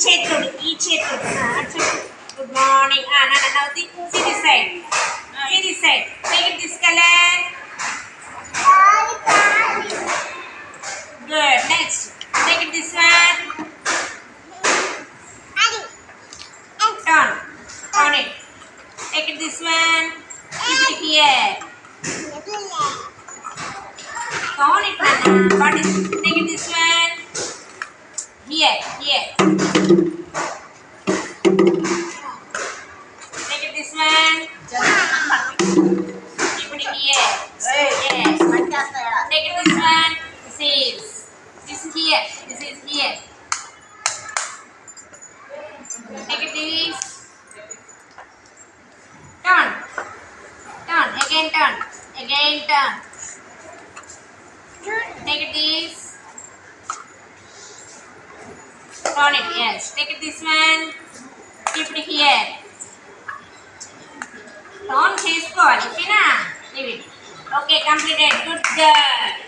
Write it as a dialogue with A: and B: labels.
A: Good morning. Now see this side. See this side. Take it this color. Good. Next. Take it this one. Turn. Turn it. Take it this one. Keep it here. Turn it, Nana. What is? Take it this one. Here. Take it this one. Keep it here. Yes. Take it this one. This is here. Take it this. Turn. Again turn. Take it this. Turn it. Yes. Take it this one. Keep it here. Turn చేసుకోవాలి ఓకేనా leave it. Okay, completed. Good girl.